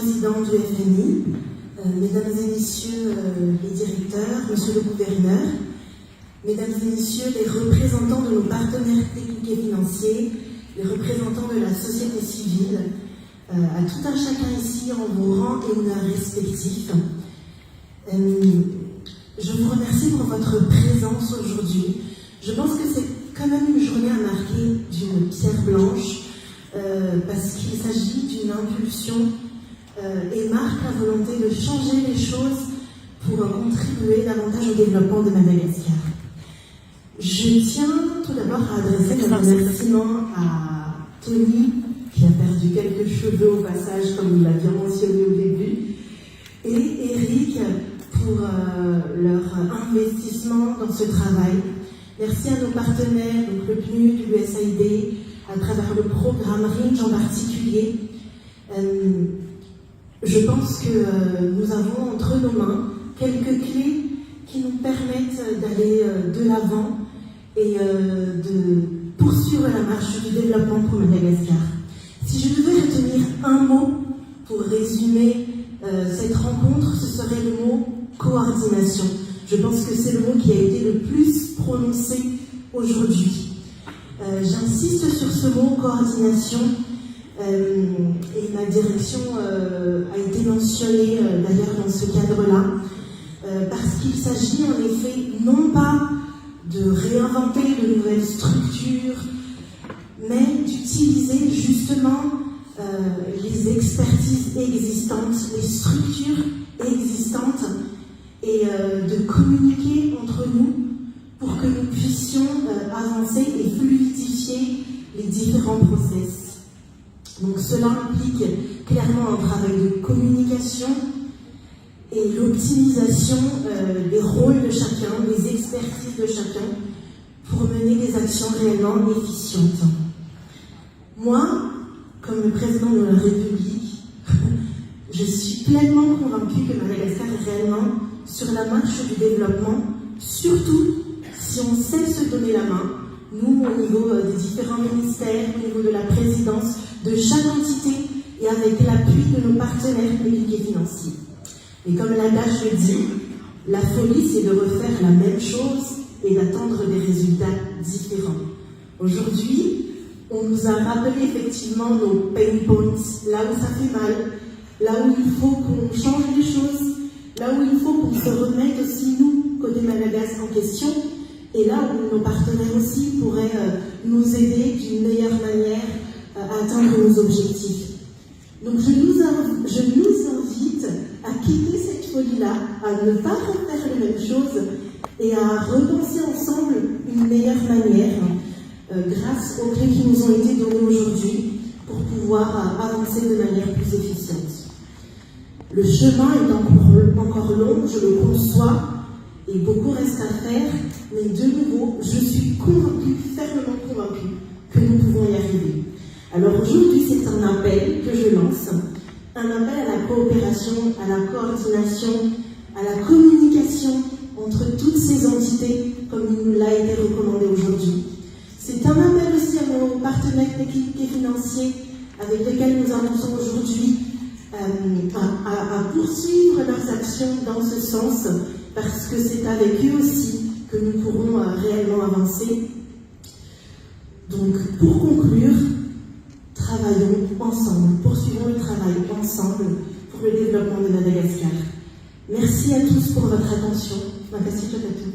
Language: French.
président du FMI, mesdames et messieurs les directeurs, monsieur le gouverneur, mesdames et messieurs les représentants de nos partenaires techniques et financiers, les représentants de la société civile, à tout un chacun ici en vos rangs et honneurs respectifs. Je vous remercie pour votre présence aujourd'hui. Je pense que c'est quand même une journée à marquer d'une pierre blanche parce qu'il s'agit d'une impulsion et marque la volonté de changer les choses pour contribuer davantage au développement de Madagascar. Je tiens tout d'abord à adresser un remerciement à Tony, qui a perdu quelques cheveux au passage, comme il l'a bien mentionné au début, et Eric pour leur investissement dans ce travail. Merci à nos partenaires, donc le PNUD, l'USAID, à travers le programme RINJ en particulier. Je pense que nous avons entre nos mains quelques clés qui nous permettent d'aller de l'avant et de poursuivre la marche du développement pour Madagascar. Si je devais retenir un mot pour résumer cette rencontre, ce serait le mot coordination. Je pense que c'est le mot qui a été le plus prononcé aujourd'hui. J'insiste sur ce mot coordination et ma direction a été mentionnée d'ailleurs dans ce cadre-là parce qu'il s'agit en effet non pas de réinventer de nouvelles structures, mais d'utiliser justement les expertises existantes, les structures existantes et de communiquer entre nous pour que nous puissions avancer et fluidifier les différents process. Donc cela implique clairement un travail de communication et l'optimisation des rôles de chacun, des expertises de chacun pour mener des actions réellement efficientes. Moi, comme le président de la République, je suis pleinement convaincue que Madagascar est réellement sur la marche du développement, surtout si on sait se donner la main, nous au niveau des différents ministères, au niveau de la présidence, de chaque entité et avec l'appui de nos partenaires publics et financiers. Et comme l'adage le dit, la folie c'est de refaire la même chose et d'attendre des résultats différents. Aujourd'hui, on nous a rappelé effectivement nos pain points, là où ça fait mal, là où il faut qu'on change les choses, là où il faut qu'on se remette aussi, nous, côté Madagascar, en question, et là où nos partenaires aussi pourraient nous aider d'une meilleure manière à atteindre nos objectifs. Donc je nous invite à quitter cette folie-là, à ne pas refaire les mêmes choses et à repenser ensemble une meilleure manière grâce aux clés qui nous ont été données aujourd'hui pour pouvoir avancer de manière plus efficiente. Le chemin est encore long, je le conçois, et beaucoup reste à faire, mais de nouveau, je suis convaincue, fermement convaincue, que nous pouvons y arriver. Alors aujourd'hui, c'est un appel que je lance, un appel à la coopération, à la coordination, à la communication entre toutes ces entités, comme il nous l'a été recommandé aujourd'hui. C'est un appel aussi à nos partenaires techniques et financiers avec lesquels nous avançons aujourd'hui à poursuivre leurs actions dans ce sens, parce que c'est avec eux aussi que nous pourrons réellement avancer. Donc, pour conclure, travaillons ensemble, poursuivons le travail ensemble pour le développement de Madagascar. Merci à tous pour votre attention. Makasi Tokatu.